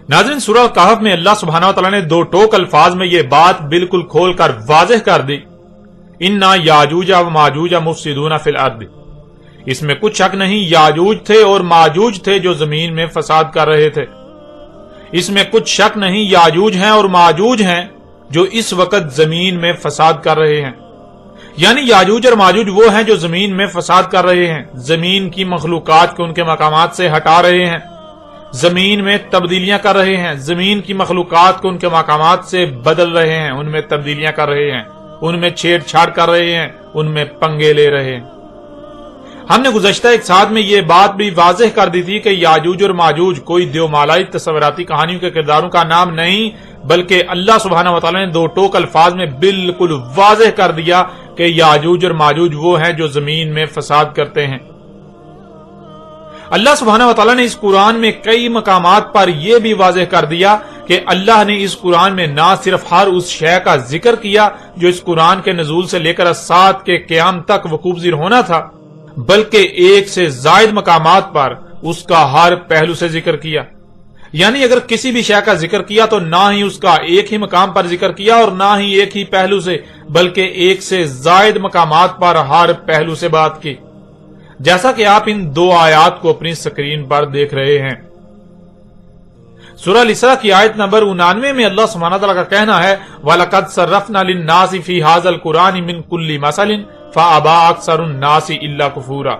ناظرین، سورہ کہف میں اللہ سبحانہ وتعالی نے دو ٹوک الفاظ میں یہ بات بالکل کھول کر واضح کر دی، انا یاجوج و ماجوج مفسدون فی الارض۔ اس میں کچھ شک نہیں، یاجوج تھے اور ماجوج تھے جو زمین میں فساد کر رہے تھے۔ اس میں کچھ شک نہیں، یاجوج ہیں اور ماجوج ہیں جو اس وقت زمین میں فساد کر رہے ہیں۔ یعنی یاجوج اور ماجوج وہ ہیں جو زمین میں فساد کر رہے ہیں، زمین کی مخلوقات کو ان کے مقامات سے ہٹا رہے ہیں، زمین میں تبدیلیاں کر رہے ہیں، زمین کی مخلوقات کو ان کے مقامات سے بدل رہے ہیں، ان میں تبدیلیاں کر رہے ہیں، ان میں چھیڑ چھاڑ کر رہے ہیں، ان میں پنگے لے رہے ہیں۔ ہم نے گزشتہ ایک ساتھ میں یہ بات بھی واضح کر دی تھی کہ یاجوج اور ماجوج کوئی دیومالائی تصوراتی کہانیوں کے کرداروں کا نام نہیں، بلکہ اللہ سبحانہ وتعالی نے دو ٹوک الفاظ میں بالکل واضح کر دیا کہ یاجوج اور ماجوج وہ ہیں جو زمین میں فساد کرتے ہیں۔ اللہ سبحانہ وتعالی نے اس قرآن میں کئی مقامات پر یہ بھی واضح کر دیا کہ اللہ نے اس قرآن میں نہ صرف ہر اس شے کا ذکر کیا جو اس قرآن کے نزول سے لے کر سات کے قیام تک وقوع پذیر ہونا تھا، بلکہ ایک سے زائد مقامات پر اس کا ہر پہلو سے ذکر کیا۔ یعنی اگر کسی بھی شے کا ذکر کیا تو نہ ہی اس کا ایک ہی مقام پر ذکر کیا اور نہ ہی ایک ہی پہلو سے، بلکہ ایک سے زائد مقامات پر ہر پہلو سے بات کی، جیسا کہ آپ ان دو آیات کو اپنی سکرین پر دیکھ رہے ہیں۔ سورہ الاسراء کی آیت نمبر 99 میں اللہ سبحانہ وتعالی کا کہنا ہے وَلَقَدْ صَرَّفْنَا لِلنَّاسِ فِي هَذَا الْقُرْآنِ مِنْ كُلِّ مَثَلٍ فَأَبَىٰ أَكْثَرُ النَّاسِ إِلَّا كُفُورًا۔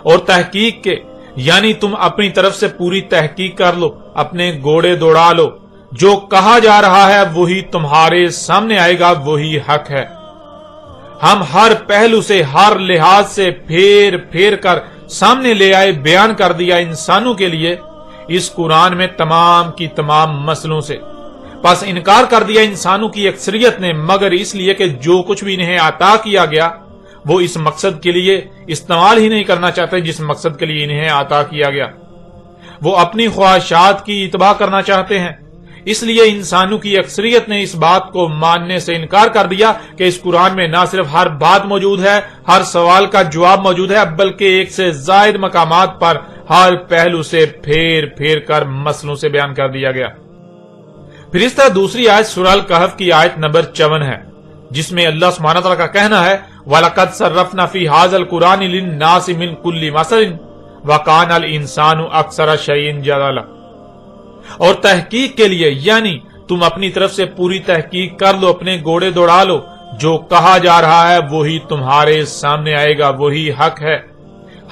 اور تحقیق کے یعنی تم اپنی طرف سے پوری تحقیق کر لو، اپنے گھوڑے دوڑا لو، جو کہا جا رہا ہے وہی تمہارے سامنے آئے گا، وہی حق ہے۔ ہم ہر پہلو سے، ہر لحاظ سے پھیر پھیر کر سامنے لے آئے، بیان کر دیا انسانوں کے لیے اس قرآن میں تمام کی تمام مسئلوں سے۔ بس انکار کر دیا انسانوں کی اکثریت نے، مگر اس لیے کہ جو کچھ بھی انہیں عطا کیا گیا وہ اس مقصد کے لیے استعمال ہی نہیں کرنا چاہتے جس مقصد کے لیے انہیں عطا کیا گیا، وہ اپنی خواہشات کی اتباع کرنا چاہتے ہیں۔ اس لیے انسانوں کی اکثریت نے اس بات کو ماننے سے انکار کر دیا کہ اس قرآن میں نہ صرف ہر بات موجود ہے، ہر سوال کا جواب موجود ہے، بلکہ ایک سے زائد مقامات پر ہر پہلو سے پھیر پھیر کر مسئلوں سے بیان کر دیا گیا۔ پھر اس طرح دوسری آیت سورہ الکہف کی آیت نمبر 54 ہے، جس میں اللہ سبحانہ تعالیٰ کا کہنا ہے وَلَقَدْ صَرَّفْنَا فِي هَذَا الْقُرْآنِ لِلنَّاسِ مِنْ كُلِّ مَثَلٍ وَكَانَ الْإِنسَانُ أَكْثَرَ شَيْءٍ جَدَلًا۔ اور تحقیق کے لیے یعنی تم اپنی طرف سے پوری تحقیق کر لو، اپنے گھوڑے دوڑا لو، جو کہا جا رہا ہے وہی تمہارے سامنے آئے گا، وہی حق ہے۔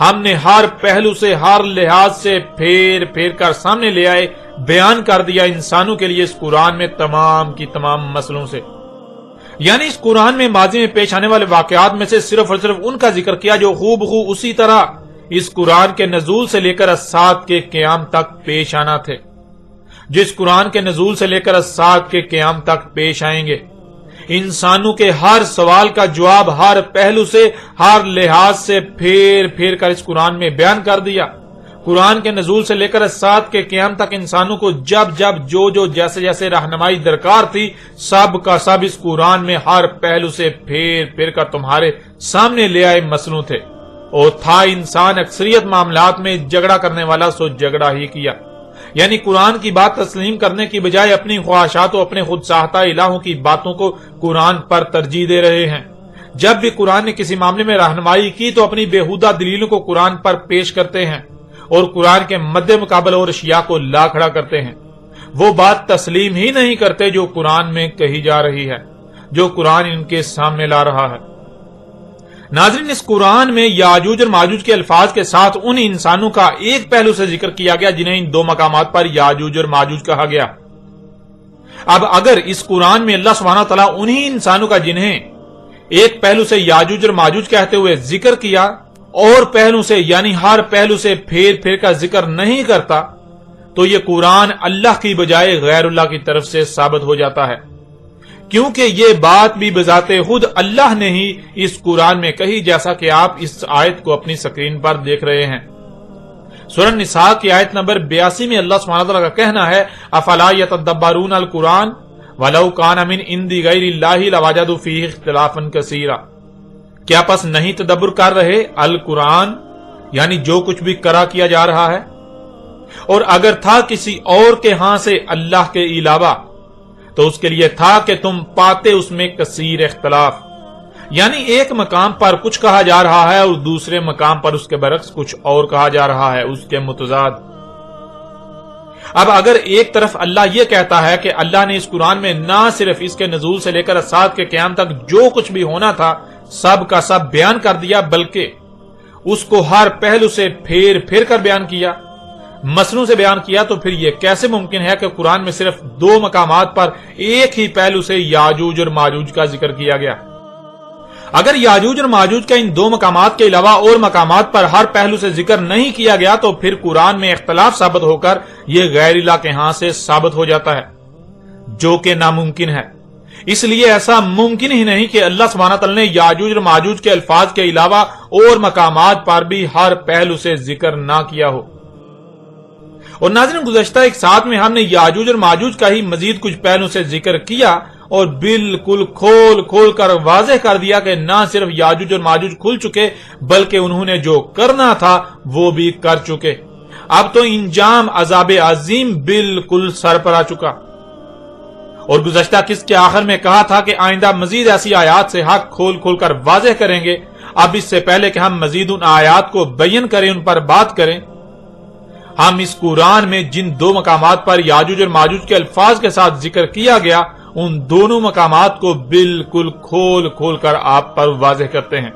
ہم نے ہر پہلو سے، ہر لحاظ سے پھیر پھیر کر سامنے لے آئے، بیان کر دیا انسانوں کے لیے اس قرآن میں تمام کی تمام مسئلوں سے۔ یعنی اس قرآن میں ماضی میں پیش آنے والے واقعات میں سے صرف اور صرف ان کا ذکر کیا جو خوب خوب اسی طرح اس قرآن کے نزول سے لے کر سات کے قیام تک پیش آنا تھے، جس قرآن کے نزول سے لے کر سات کے قیام تک پیش آئیں گے۔ انسانوں کے ہر سوال کا جواب ہر پہلو سے، ہر لحاظ سے پھیر پھیر کر اس قرآن میں بیان کر دیا۔ قرآن کے نزول سے لے کر سات کے قیام تک انسانوں کو جب جب جو جیسے جیسے رہنمائی درکار تھی، سب کا سب اس قرآن میں ہر پہلو سے پھیر پھیر کر تمہارے سامنے لے آئے مسئلوں تھے۔ اور تھا انسان اکثریت معاملات میں جھگڑا کرنے والا، سو جھگڑا ہی کیا۔ یعنی قرآن کی بات تسلیم کرنے کی بجائے اپنی خواہشات و اپنے خود ساختہ الہوں کی باتوں کو قرآن پر ترجیح دے رہے ہیں۔ جب بھی قرآن نے کسی معاملے میں رہنمائی کی تو اپنی بےہودہ دلیلوں کو قرآن پر پیش کرتے ہیں اور قرآن کے مد مقابل اور اشیاء کو لا کھڑا کرتے ہیں۔ وہ بات تسلیم ہی نہیں کرتے جو قرآن میں کہی جا رہی ہے، جو قرآن ان کے سامنے لا رہا ہے۔ ناظرین، اس قرآن میں یاجوج اور ماجوج کے الفاظ کے ساتھ ان انسانوں کا ایک پہلو سے ذکر کیا گیا جنہیں ان دو مقامات پر یاجوج اور ماجوج کہا گیا۔ اب اگر اس قرآن میں اللہ سبحانہ تعالیٰ انہی انسانوں کا جنہیں ایک پہلو سے یاجوج اور ماجوج کہتے ہوئے ذکر کیا اور پہلو سے یعنی ہر پہلو سے پھیر پھیر کا ذکر نہیں کرتا، تو یہ قرآن اللہ کی بجائے غیر اللہ کی طرف سے ثابت ہو جاتا ہے، کیونکہ یہ بات بھی بذات خود اللہ نے ہی اس قرآن میں کہی، جیسا کہ آپ اس آیت کو اپنی سکرین پر دیکھ رہے ہیں۔ سورہ نساء کی آیت نمبر 82 میں اللہ سبحانہ وتعالی کا کہنا ہے افلا یتدبرون القرآن ولو کان من عند غیر اللہ لوجدوا فیہ اختلافا کثیرا۔ کیا پس نہیں تدبر کر رہے القرآن، یعنی جو کچھ بھی کرا کیا جا رہا ہے؟ اور اگر تھا کسی اور کے ہاں سے اللہ کے علاوہ تو اس کے لیے تھا کہ تم پاتے اس میں کثیر اختلاف، یعنی ایک مقام پر کچھ کہا جا رہا ہے اور دوسرے مقام پر اس کے برعکس کچھ اور کہا جا رہا ہے، اس کے متضاد۔ اب اگر ایک طرف اللہ یہ کہتا ہے کہ اللہ نے اس قرآن میں نہ صرف اس کے نزول سے لے کر ساعت کے قیام تک جو کچھ بھی ہونا تھا سب کا سب بیان کر دیا، بلکہ اس کو ہر پہلو سے پھیر پھیر کر بیان کیا، مصنوع سے بیان کیا، تو پھر یہ کیسے ممکن ہے کہ قرآن میں صرف 2 مقامات پر ایک ہی پہلو سے یاجوج اور ماجوج کا ذکر کیا گیا؟ اگر یاجوج اور ماجوج کا ان 2 مقامات کے علاوہ اور مقامات پر ہر پہلو سے ذکر نہیں کیا گیا تو پھر قرآن میں اختلاف ثابت ہو کر یہ غیر الہ کے ہاں سے ثابت ہو جاتا ہے، جو کہ ناممکن ہے۔ اس لیے ایسا ممکن ہی نہیں کہ اللہ سبحانہ تعالی نے یاجوج اور ماجوج کے الفاظ کے علاوہ اور مقامات پر بھی ہر پہلو سے ذکر نہ کیا ہو۔ اور ناظرین، گزشتہ ایک ساتھ میں ہم نے یاجوج اور ماجوج کا ہی مزید کچھ پہلو سے ذکر کیا اور بالکل کھول کھول کر واضح کر دیا کہ نہ صرف یاجوج اور ماجوج کھل چکے بلکہ انہوں نے جو کرنا تھا وہ بھی کر چکے۔ اب تو انجام عذاب عظیم بالکل سر پر آ چکا۔ اور گزشتہ قسط کے آخر میں کہا تھا کہ آئندہ مزید ایسی آیات سے حق کھول کھول کر واضح کریں گے۔ اب اس سے پہلے کہ ہم مزید ان آیات کو بیان کریں، ان پر بات کریں، ہم اس قرآن میں جن 2 مقامات پر یاجوج اور ماجوج کے الفاظ کے ساتھ ذکر کیا گیا ان دونوں مقامات کو بالکل کھول کھول کر آپ پر واضح کرتے ہیں،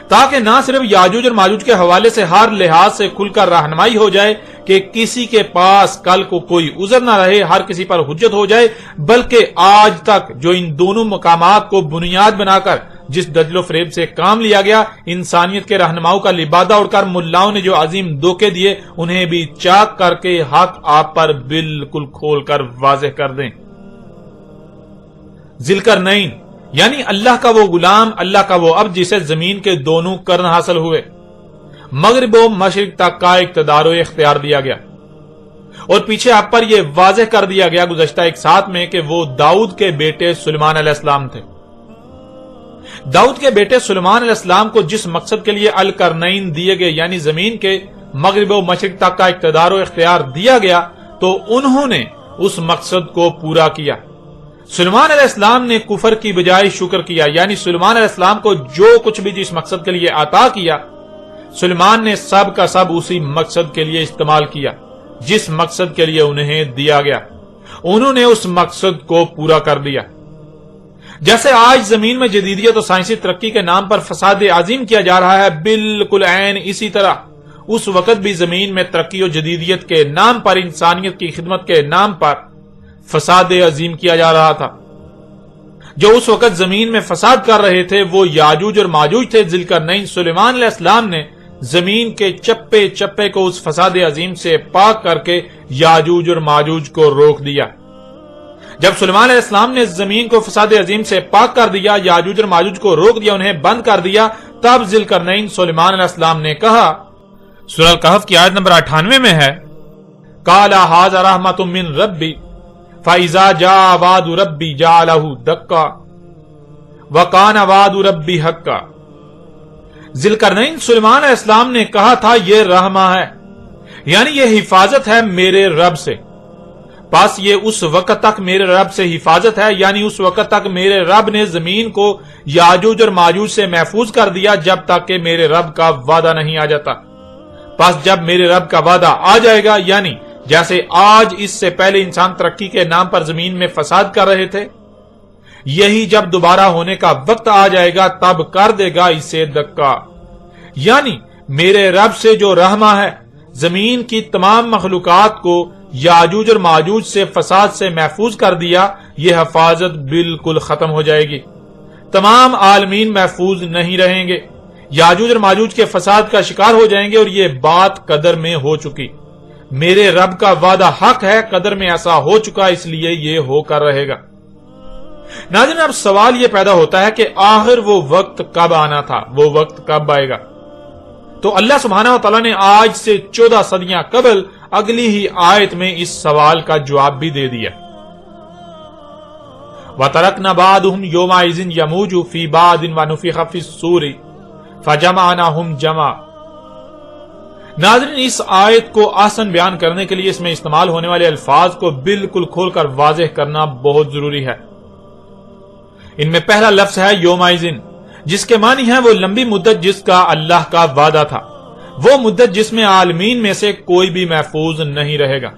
تاکہ نہ صرف یاجوج اور ماجوج کے حوالے سے ہر لحاظ سے کھل کر رہنمائی ہو جائے کہ کسی کے پاس کل کو کوئی عذر نہ رہے، ہر کسی پر حجت ہو جائے، بلکہ آج تک جو ان دونوں مقامات کو بنیاد بنا کر جس دجل و فریب سے کام لیا گیا، انسانیت کے رہنماؤں کا لبادہ اڑ کر ملاؤں نے جو عظیم دھوکے دیے انہیں بھی چاک کر کے حق آپ پر بالکل کھول کر واضح کر دیں۔ ذوالقرنین یعنی اللہ کا وہ غلام، اللہ کا وہ عبد جسے زمین کے دونوں کرن حاصل ہوئے، مغرب و مشرق تک کا اقتدار و اختیار دیا گیا، اور پیچھے آپ پر یہ واضح کر دیا گیا گزشتہ ایک ساتھ میں کہ وہ داؤد کے بیٹے سلیمان علیہ السلام تھے۔ داؤد کے بیٹے سلیمان علیہ السلام کو جس مقصد کے لیے القرنین دیے گئے یعنی زمین کے مغرب و مشرق تک کا اقتدار و اختیار دیا گیا تو انہوں نے اس مقصد کو پورا کیا۔ سلیمان علیہ السلام نے کفر کی بجائے شکر کیا، یعنی سلیمان علیہ السلام کو جو کچھ بھی جس مقصد کے لیے عطا کیا سلیمان نے سب کا سب اسی مقصد کے لیے استعمال کیا جس مقصد کے لیے انہیں دیا گیا، انہوں نے اس مقصد کو پورا کر دیا۔ جیسے آج زمین میں جدیدیت اور سائنسی ترقی کے نام پر فساد عظیم کیا جا رہا ہے، بالکل عین اسی طرح اس وقت بھی زمین میں ترقی اور جدیدیت کے نام پر، انسانیت کی خدمت کے نام پر فساد عظیم کیا جا رہا تھا۔ جو اس وقت زمین میں فساد کر رہے تھے وہ یاجوج اور ماجوج تھے۔ ذوالقرنین سلیمان علیہ السلام نے زمین کے چپے چپے کو اس فساد عظیم سے پاک کر کے یاجوج اور ماجوج کو روک دیا۔ جب سلیمان علیہ السلام نے زمین کو فساد عظیم سے پاک کر دیا، یاجوج اور ماجوج کو روک دیا، انہیں بند کر دیا، تب ذوالقرنین سلیمان علیہ السلام نے کہا، سورہ الکہف کی آیت نمبر 98 میں ہے، قال ھذا رحمۃ من ربی فَإِذَا جَاءَ وَعْدُ رَبِّي جَعَلَهُ دَكَّا وَكَانَ وَعْدُ رَبِّي حَقًّا۔ ذوالقرنین سلیمان علیہ السلام نے کہا تھا یہ رحمہ ہے، یعنی یہ حفاظت ہے میرے رب سے، پس یہ اس وقت تک میرے رب سے حفاظت ہے، یعنی اس وقت تک میرے رب نے زمین کو یاجوج اور ماجوج سے محفوظ کر دیا جب تک کہ میرے رب کا وعدہ نہیں آ جاتا۔ پس جب میرے رب کا وعدہ آ جائے گا، یعنی جیسے آج اس سے پہلے انسان ترقی کے نام پر زمین میں فساد کر رہے تھے، یہی جب دوبارہ ہونے کا وقت آ جائے گا تب کر دے گا اسے دکا، یعنی میرے رب سے جو رحمہ ہے زمین کی تمام مخلوقات کو یاجوج اور ماجوج سے فساد سے محفوظ کر دیا، یہ حفاظت بالکل ختم ہو جائے گی، تمام عالمین محفوظ نہیں رہیں گے، یاجوج اور ماجوج کے فساد کا شکار ہو جائیں گے، اور یہ بات قدر میں ہو چکی، میرے رب کا وعدہ حق ہے، قدر میں ایسا ہو چکا، اس لیے یہ ہو کر رہے گا۔ ناظرین، اب سوال یہ پیدا ہوتا ہے کہ آخر وہ وقت کب آنا تھا، وہ وقت کب آئے گا؟ تو اللہ سبحانہ و تعالیٰ نے آج سے 14 صدیاں قبل اگلی ہی آیت میں اس سوال کا جواب بھی دے دیا۔ وَتَرَكْنَا بَعْضَهُمْ يَوْمَئِذٍ يَمُوجُ فِي بَعْضٍ وَنُفِخَ فِي الصُّورِ فَجَمَعْنَاهُمْ جَمْعًا۔ ناظرین، اس آیت کو آسان بیان کرنے کے لیے اس میں استعمال ہونے والے الفاظ کو بالکل کھول کر واضح کرنا بہت ضروری ہے۔ ان میں پہلا لفظ ہے یومئذ، جس کے معنی ہے وہ لمبی مدت جس کا اللہ کا وعدہ تھا، وہ مدت جس میں عالمین میں سے کوئی بھی محفوظ نہیں رہے گا،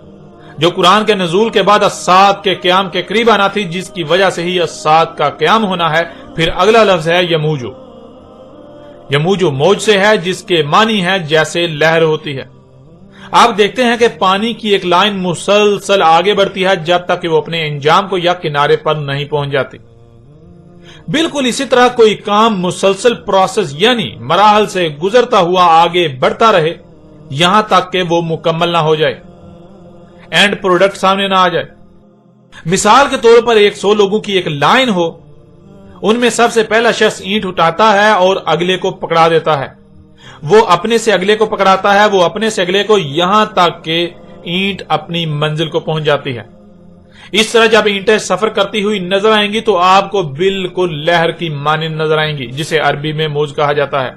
جو قرآن کے نزول کے بعد الساعۃ کے قیام کے قریب آنا تھی، جس کی وجہ سے ہی الساعۃ کا قیام ہونا ہے۔ پھر اگلا لفظ ہے یموجو۔ یموجو موج سے ہے، جس کے معنی ہے جیسے لہر ہوتی ہے۔ آپ دیکھتے ہیں کہ پانی کی ایک لائن مسلسل آگے بڑھتی ہے جب تک کہ وہ اپنے انجام کو یا کنارے پر نہیں پہنچ جاتی۔ بالکل اسی طرح کوئی کام مسلسل پروسیس یعنی مراحل سے گزرتا ہوا آگے بڑھتا رہے یہاں تک کہ وہ مکمل نہ ہو جائے، اینڈ پروڈکٹ سامنے نہ آ جائے۔ مثال کے طور پر 100 لوگوں کی ایک لائن ہو، ان میں سب سے پہلا شخص اینٹ اٹھاتا ہے اور اگلے کو پکڑا دیتا ہے، وہ اپنے سے اگلے کو پکڑاتا ہے، وہ اپنے سے اگلے کو، یہاں تک کہ اینٹ اپنی منزل کو پہنچ جاتی ہے۔ اس طرح جب اینٹیں سفر کرتی ہوئی نظر آئیں گی تو آپ کو بالکل لہر کی مانند نظر آئیں گی، جسے عربی میں موج کہا جاتا ہے۔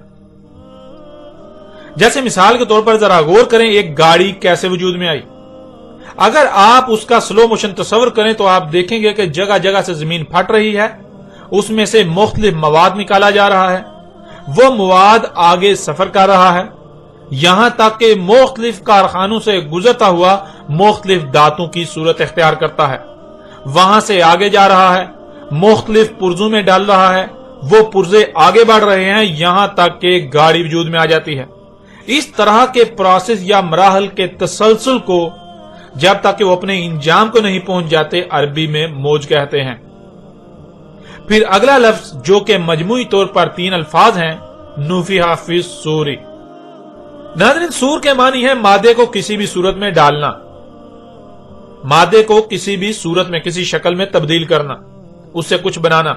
جیسے مثال کے طور پر ذرا غور کریں، ایک گاڑی کیسے وجود میں آئی۔ اگر آپ اس کا سلو موشن تصور کریں تو آپ دیکھیں گے کہ جگہ جگہ سے زمین پھٹ رہی ہے، اس میں سے مختلف مواد نکالا جا رہا ہے، وہ مواد آگے سفر کر رہا ہے، یہاں تک کہ مختلف کارخانوں سے گزرتا ہوا مختلف دھاتوں کی صورت اختیار کرتا ہے، وہاں سے آگے جا رہا ہے، مختلف پرزوں میں ڈال رہا ہے، وہ پرزے آگے بڑھ رہے ہیں، یہاں تک کہ گاڑی وجود میں آ جاتی ہے۔ اس طرح کے پروسیس یا مراحل کے تسلسل کو جب تک کہ وہ اپنے انجام کو نہیں پہنچ جاتے عربی میں موج کہتے ہیں۔ پھر اگلا لفظ جو کہ مجموعی طور پر 3 الفاظ ہیں، نفخ فی الصور۔ ناظرین، سور کے معنی ہے مادے کو کسی بھی صورت میں ڈالنا، مادے کو کسی بھی صورت میں کسی شکل میں تبدیل کرنا، اس سے کچھ بنانا۔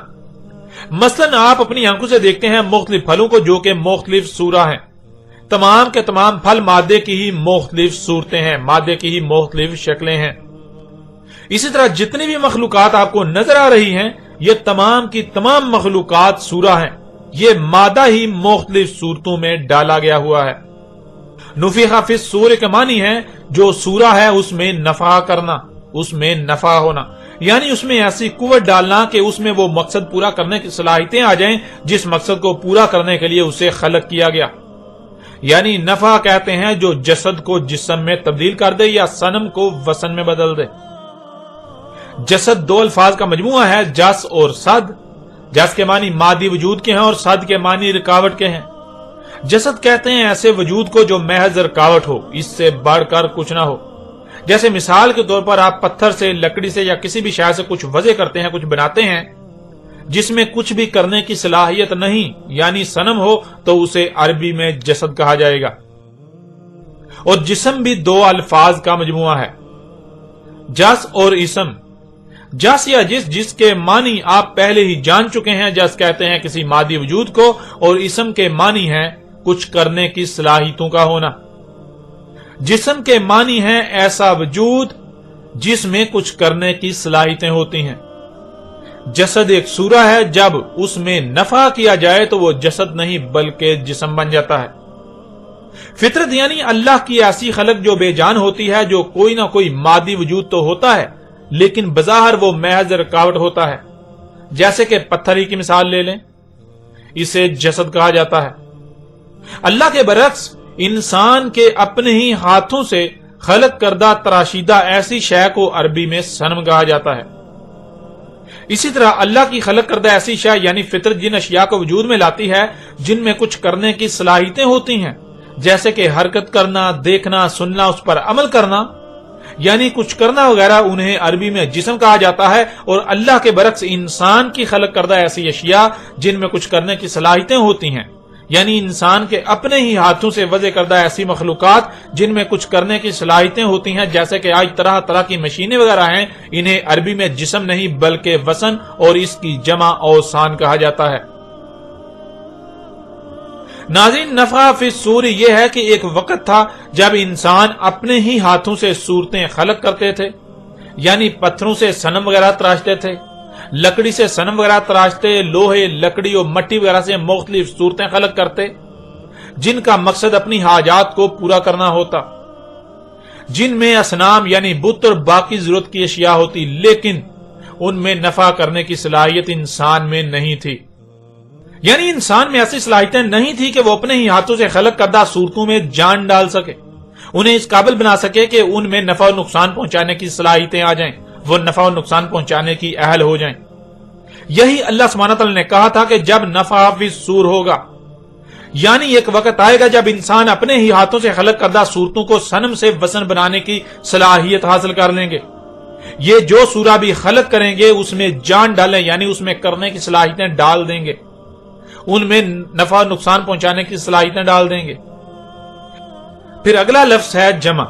مثلا آپ اپنی آنکھوں سے دیکھتے ہیں مختلف پھلوں کو جو کہ مختلف صورت ہیں، تمام کے تمام پھل مادے کی ہی مختلف صورتیں ہیں، مادے کی ہی مختلف شکلیں ہیں۔ اسی طرح جتنی بھی مخلوقات آپ کو نظر آ رہی ہیں، یہ تمام کی تمام مخلوقات سورہ ہیں، یہ مادہ ہی مختلف صورتوں میں ڈالا گیا ہوا ہے۔ نفخ فی الصور کے معنی ہے جو سورہ ہے اس میں نفع کرنا، اس میں نفع ہونا، یعنی اس میں ایسی قوت ڈالنا کہ اس میں وہ مقصد پورا کرنے کی صلاحیتیں آ جائیں جس مقصد کو پورا کرنے کے لیے اسے خلق کیا گیا۔ یعنی نفع کہتے ہیں جو جسد کو جسم میں تبدیل کر دے یا صنم کو وسن میں بدل دے۔ جسد 2 الفاظ کا مجموعہ ہے، جس اور صد۔ جس کے معنی مادی وجود کے ہیں اور صد کے معنی رکاوٹ کے ہیں۔ جسد کہتے ہیں ایسے وجود کو جو محض رکاوٹ ہو، اس سے بڑھ کر کچھ نہ ہو۔ جیسے مثال کے طور پر آپ پتھر سے، لکڑی سے یا کسی بھی شے سے کچھ وضع کرتے ہیں، کچھ بناتے ہیں جس میں کچھ بھی کرنے کی صلاحیت نہیں، یعنی صنم ہو، تو اسے عربی میں جسد کہا جائے گا۔ اور جسم بھی 2 الفاظ کا مجموعہ ہے، جس اور اسم۔ جس یا جس کے معنی آپ پہلے ہی جان چکے ہیں، جس کہتے ہیں کسی مادی وجود کو، اور اسم کے معنی ہے کچھ کرنے کی صلاحیتوں کا ہونا۔ جسم کے معنی ہے ایسا وجود جس میں کچھ کرنے کی صلاحیتیں ہوتی ہیں۔ جسد ایک سورہ ہے، جب اس میں نفع کیا جائے تو وہ جسد نہیں بلکہ جسم بن جاتا ہے۔ فطرت یعنی اللہ کی ایسی خلق جو بے جان ہوتی ہے، جو کوئی نہ کوئی مادی وجود تو ہوتا ہے لیکن بظاہر وہ محض رکاوٹ ہوتا ہے۔ جیسے کہ پتھر ہی کی مثال لے لیں، اسے جسد کہا جاتا ہے۔ اللہ کے برعکس انسان کے اپنے ہی ہاتھوں سے خلق کردہ تراشیدہ ایسی شے کو عربی میں صنم کہا جاتا ہے۔ اسی طرح اللہ کی خلق کردہ ایسی شے یعنی فطرت جن اشیاء کو وجود میں لاتی ہے جن میں کچھ کرنے کی صلاحیتیں ہوتی ہیں، جیسے کہ حرکت کرنا، دیکھنا، سننا، اس پر عمل کرنا، یعنی کچھ کرنا وغیرہ، انہیں عربی میں جسم کہا جاتا ہے۔ اور اللہ کے برعکس انسان کی خلق کردہ ایسی اشیاء جن میں کچھ کرنے کی صلاحیتیں ہوتی ہیں، یعنی انسان کے اپنے ہی ہاتھوں سے وضع کردہ ایسی مخلوقات جن میں کچھ کرنے کی صلاحیتیں ہوتی ہیں، جیسے کہ آج طرح طرح کی مشینیں وغیرہ ہیں، انہیں عربی میں جسم نہیں بلکہ وسن اور اس کی جمع اوسان کہا جاتا ہے۔ ناظرین، نفخ فی الصور یہ ہے کہ ایک وقت تھا جب انسان اپنے ہی ہاتھوں سے صورتیں خلق کرتے تھے، یعنی پتھروں سے صنم وغیرہ تراشتے تھے، لکڑی سے صنم وغیرہ تراشتے، لوہے، لکڑی اور مٹی وغیرہ سے مختلف صورتیں خلق کرتے۔ جن کا مقصد اپنی حاجات کو پورا کرنا ہوتا، جن میں اصنام یعنی بت اور باقی ضرورت کی اشیاء ہوتی، لیکن ان میں نفع کرنے کی صلاحیت انسان میں نہیں تھی۔ یعنی انسان میں ایسی صلاحیتیں نہیں تھی کہ وہ اپنے ہی ہاتھوں سے خلق کردہ صورتوں میں جان ڈال سکے، انہیں اس قابل بنا سکے کہ ان میں نفع و نقصان پہنچانے کی صلاحیتیں آ جائیں، وہ نفع و نقصان پہنچانے کی اہل ہو جائیں۔ یہی اللہ سبحانہ تعالی نے کہا تھا کہ جب نفع فی الصور ہوگا، یعنی ایک وقت آئے گا جب انسان اپنے ہی ہاتھوں سے خلق کردہ صورتوں کو صنم سے وثن بنانے کی صلاحیت حاصل کر لیں گے۔ یہ جو سورہ بھی خلق کریں گے اس میں جان ڈالیں، یعنی اس میں کرنے کی صلاحیتیں ڈال دیں گے، ان میں نفع نقصان پہنچانے کی صلاحیتیں ڈال دیں گے۔ پھر اگلا لفظ ہے جمع۔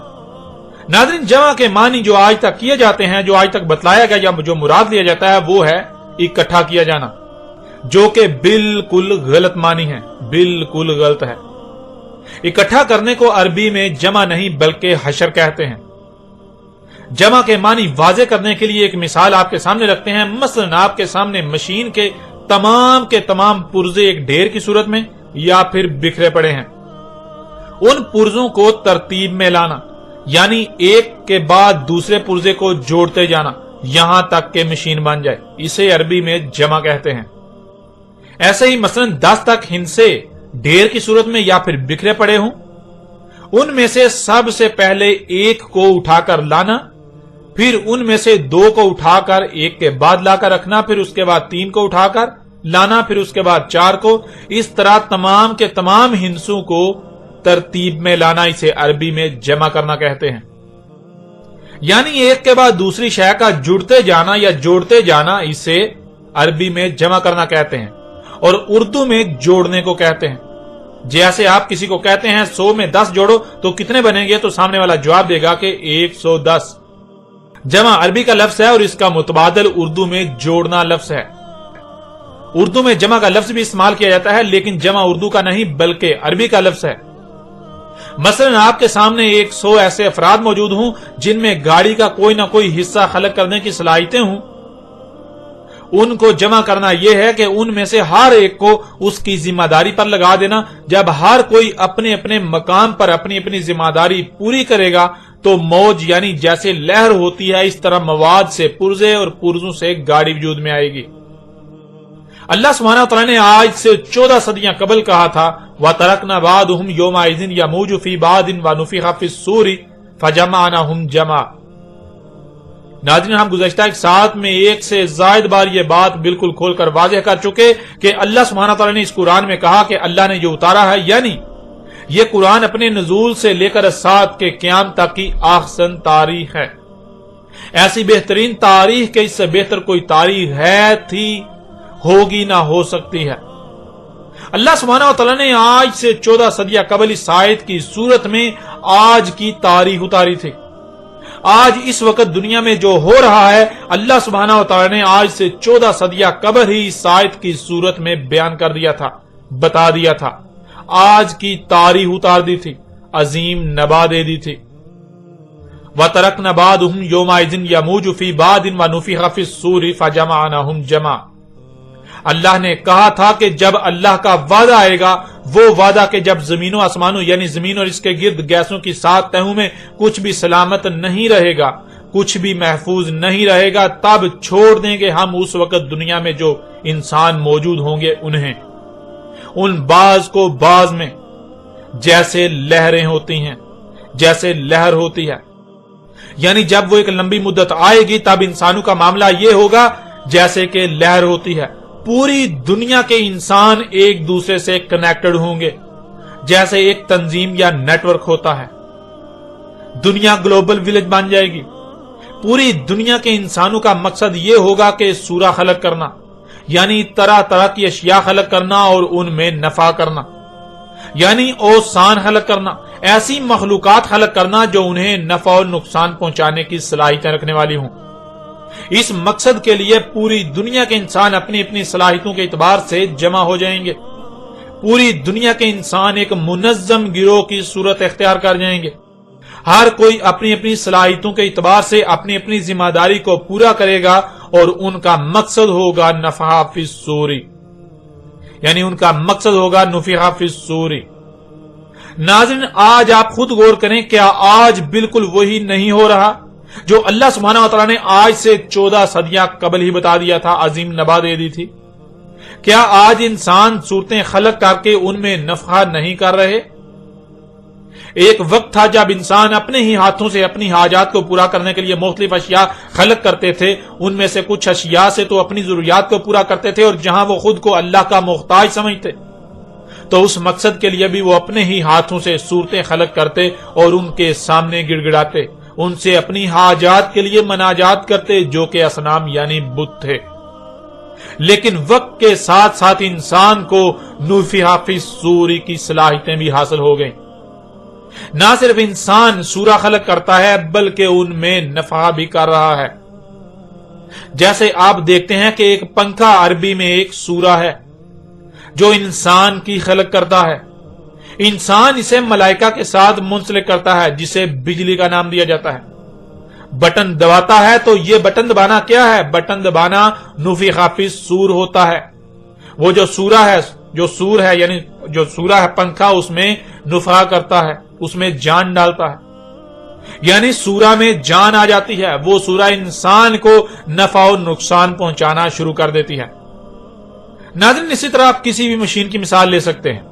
ناظرین، جمع کے معنی جو آج تک کیے جاتے ہیں، جو آج تک بتلایا گیا یا جو مراد لیا جاتا ہے، وہ ہے اکٹھا کیا جانا، جو کہ بالکل غلط معنی ہے، بالکل غلط ہے۔ اکٹھا کرنے کو عربی میں جمع نہیں بلکہ حشر کہتے ہیں۔ جمع کے معنی واضح کرنے کے لیے ایک مثال آپ کے سامنے رکھتے ہیں۔ مثلا آپ کے سامنے مشین کے تمام پرزے ایک ڈھیر کی صورت میں یا پھر بکھرے پڑے ہیں، ان پرزوں کو ترتیب میں لانا، یعنی ایک کے بعد دوسرے پرزے کو جوڑتے جانا یہاں تک کہ مشین بن جائے، اسے عربی میں جمع کہتے ہیں۔ ایسے ہی مثلا 10 تک ہندسے ڈھیر کی صورت میں یا پھر بکھرے پڑے ہوں، ان میں سے سب سے پہلے ایک کو اٹھا کر لانا، پھر ان میں سے 2 کو اٹھا کر ایک کے بعد لا کر رکھنا، پھر اس کے بعد 3 کو اٹھا کر لانا، پھر اس کے بعد 4 کو، اس طرح تمام کے تمام ہندسوں کو ترتیب میں لانا، اسے عربی میں جمع کرنا کہتے ہیں۔ یعنی ایک کے بعد دوسری شے کا جڑتے جانا یا جوڑتے جانا، اسے عربی میں جمع کرنا کہتے ہیں، اور اردو میں جوڑنے کو کہتے ہیں۔ جیسے آپ کسی کو کہتے ہیں 100 میں 10 جوڑو تو کتنے بنیں گے، تو سامنے والا جواب دے گا کہ 110۔ جمع عربی کا لفظ ہے اور اس کا متبادل اردو میں جوڑنا لفظ ہے۔ اردو میں جمع کا لفظ بھی استعمال کیا جاتا ہے، لیکن جمع اردو کا نہیں بلکہ عربی کا لفظ ہے۔ مثلا آپ کے سامنے 100 ایسے افراد موجود ہوں جن میں گاڑی کا کوئی نہ کوئی حصہ خلق کرنے کی صلاحیتیں ہوں، ان کو جمع کرنا یہ ہے کہ ان میں سے ہر ایک کو اس کی ذمہ داری پر لگا دینا۔ جب ہر کوئی اپنے اپنے مقام پر اپنی اپنی ذمہ داری پوری کرے گا تو موج یعنی جیسے لہر ہوتی ہے، اس طرح مواد سے پرزے اور پرزوں سے گاڑی وجود میں آئے گی۔ اللہ سبحانہ وتعالی نے آج سے 14 صدیاں قبل کہا تھا وَتَرَكْنَا بَعْضُهُمْ يَوْمَئِذٍ يَمُوجُ فِي بَعْضٍ وَنُفِخَ فِي الصُّورِ فَجَمَعْنَاهُمْ جَمْعًا۔ ناظرین، ہم گزشتہ ایک ساتھ میں ایک سے زائد بار یہ بات بالکل کھول کر واضح کر چکے کہ اللہ سبحانہ تعالی نے اس قرآن میں کہا کہ اللہ نے جو اتارا ہے، یعنی یہ قرآن اپنے نزول سے لے کر ساتھ کے قیام تک کی احسن تاریخ ہے۔ ایسی بہترین تاریخ کہ اس سے بہتر کوئی تاریخ ہے، تھی، ہوگی، نہ ہو سکتی ہے۔ اللہ سبحانہ وتعالی نے آج سے 14 صدیاں قبل اس آیت کی صورت میں آج کی تاریخ اتاری تھی۔ آج اس وقت دنیا میں جو ہو رہا ہے، اللہ سبحانہ وتعالی نے آج سے 14 صدیاں قبل ہی اس آیت کی صورت میں بیان کر دیا تھا، بتا دیا تھا، آج کی تاریخ اتار دی تھی، عظیم نبا دے دی تھی۔ وَتَرَكْنَا بَعْضُهُمْ يَوْمَئِذٍ يَمُوجُ فِي بَعْضٍ وَنُفِخَ فِي الصُّورِ فَجَمَعْنَاهُمْ جَمْعًا۔ اللہ نے کہا تھا کہ جب اللہ کا وعدہ آئے گا، وہ وعدہ کہ جب زمین و آسمانوں یعنی زمین اور اس کے گرد گیسوں کی 7 تہوں میں کچھ بھی سلامت نہیں رہے گا، کچھ بھی محفوظ نہیں رہے گا، تب چھوڑ دیں گے ہم اس وقت دنیا میں جو انسان موجود ہوں گے انہیں، ان بعض کو بعض میں، جیسے لہریں ہوتی ہیں، جیسے لہر ہوتی ہے۔ یعنی جب وہ ایک لمبی مدت آئے گی تب انسانوں کا معاملہ یہ ہوگا جیسے کہ لہر ہوتی ہے، پوری دنیا کے انسان ایک دوسرے سے کنیکٹڈ ہوں گے، جیسے ایک تنظیم یا نیٹ ورک ہوتا ہے۔ دنیا گلوبل ولیج بن جائے گی۔ پوری دنیا کے انسانوں کا مقصد یہ ہوگا کہ سورہ خلق کرنا، یعنی طرح طرح کی اشیاء خلق کرنا اور ان میں نفع کرنا، یعنی اوسان خلق کرنا، ایسی مخلوقات خلق کرنا جو انہیں نفع اور نقصان پہنچانے کی صلاحیتیں رکھنے والی ہوں۔ اس مقصد کے لیے پوری دنیا کے انسان اپنی اپنی صلاحیتوں کے اعتبار سے جمع ہو جائیں گے۔ پوری دنیا کے انسان ایک منظم گروہ کی صورت اختیار کر جائیں گے۔ ہر کوئی اپنی اپنی صلاحیتوں کے اعتبار سے اپنی اپنی ذمہ داری کو پورا کرے گا اور ان کا مقصد ہوگا نفخ فی الصور، یعنی ان کا مقصد ہوگا نفخ فی الصور۔ ناظرین آج آپ خود غور کریں، کیا آج بالکل وہی نہیں ہو رہا جو اللہ سبحانہ و تعالیٰ نے آج سے 14 صدیاں قبل ہی بتا دیا تھا، عظیم نبا دے دی تھی؟ کیا آج انسان صورتیں خلق کر کے ان میں نفع نہیں کر رہے؟ ایک وقت تھا جب انسان اپنے ہی ہاتھوں سے اپنی حاجات کو پورا کرنے کے لیے مختلف اشیاء خلق کرتے تھے، ان میں سے کچھ اشیاء سے تو اپنی ضروریات کو پورا کرتے تھے، اور جہاں وہ خود کو اللہ کا محتاج سمجھتے تو اس مقصد کے لیے بھی وہ اپنے ہی ہاتھوں سے صورتیں خلق کرتے اور ان کے سامنے گڑ گڑاتے، ان سے اپنی حاجات کے لیے مناجات کرتے جو کہ اصنام یعنی بت تھے۔ لیکن وقت کے ساتھ ساتھ انسان کو نفخ فی الصور کی صلاحیتیں بھی حاصل ہو گئیں۔ نہ صرف انسان سورہ خلق کرتا ہے بلکہ ان میں نفع بھی کر رہا ہے۔ جیسے آپ دیکھتے ہیں کہ ایک پنکھا عربی میں ایک سورہ ہے جو انسان کی خلق کرتا ہے۔ انسان اسے ملائکہ کے ساتھ منسلک کرتا ہے جسے بجلی کا نام دیا جاتا ہے۔ بٹن دباتا ہے تو یہ بٹن دبانا کیا ہے؟ بٹن دبانا نفخ فی الصور ہوتا ہے۔ وہ جو سور ہے یعنی جو سورہ ہے پنکھا، اس میں نفخ کرتا ہے، اس میں جان ڈالتا ہے، یعنی سورہ میں جان آ جاتی ہے۔ وہ سورہ انسان کو نفع و نقصان پہنچانا شروع کر دیتی ہے۔ ناظرین اسی طرح آپ کسی بھی مشین کی مثال لے سکتے ہیں۔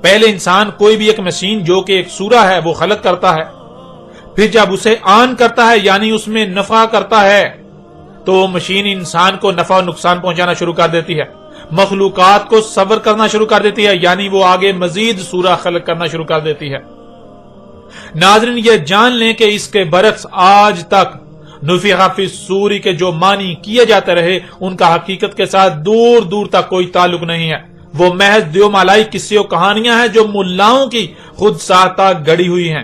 پہلے انسان کوئی بھی ایک مشین جو کہ ایک سورہ ہے وہ خلق کرتا ہے، پھر جب اسے آن کرتا ہے یعنی اس میں نفع کرتا ہے تو وہ مشین انسان کو نفع و نقصان پہنچانا شروع کر دیتی ہے، مخلوقات کو صبر کرنا شروع کر دیتی ہے، یعنی وہ آگے مزید سورہ خلق کرنا شروع کر دیتی ہے۔ ناظرین یہ جان لیں کہ اس کے برعکس آج تک نفخ فی الصور کے جو معنی کیے جاتے رہے ان کا حقیقت کے ساتھ دور دور تک کوئی تعلق نہیں ہے۔ وہ محض دیو مالائی قصے و کہانیاں ہیں جو ملاؤں کی خود ساختہ گڑی ہوئی ہیں،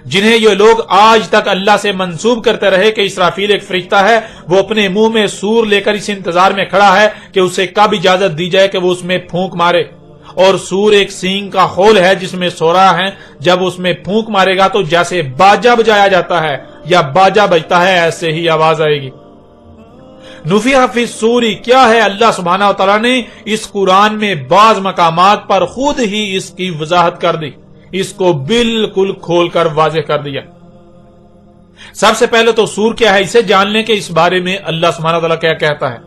جنہیں یہ لوگ آج تک اللہ سے منسوب کرتے رہے کہ اسرافیل ایک فرشتہ ہے، وہ اپنے منہ میں سور لے کر اس انتظار میں کھڑا ہے کہ اسے کب اجازت دی جائے کہ وہ اس میں پھونک مارے، اور سور ایک سینگ کا خول ہے جس میں سو رہا ہے، جب اس میں پھونک مارے گا تو جیسے باجا بجایا جاتا ہے یا باجا بجتا ہے ایسے ہی آواز آئے گی۔ نفخ فی الصور کیا ہے؟ اللہ سبحانہ و تعالیٰ نے اس قرآن میں بعض مقامات پر خود ہی اس کی وضاحت کر دی، اس کو بالکل کھول کر واضح کر دیا۔ سب سے پہلے تو سور کیا ہے اسے جان لیں کہ اس بارے میں اللہ سبحانہ و تعالیٰ کیا کہتا ہے۔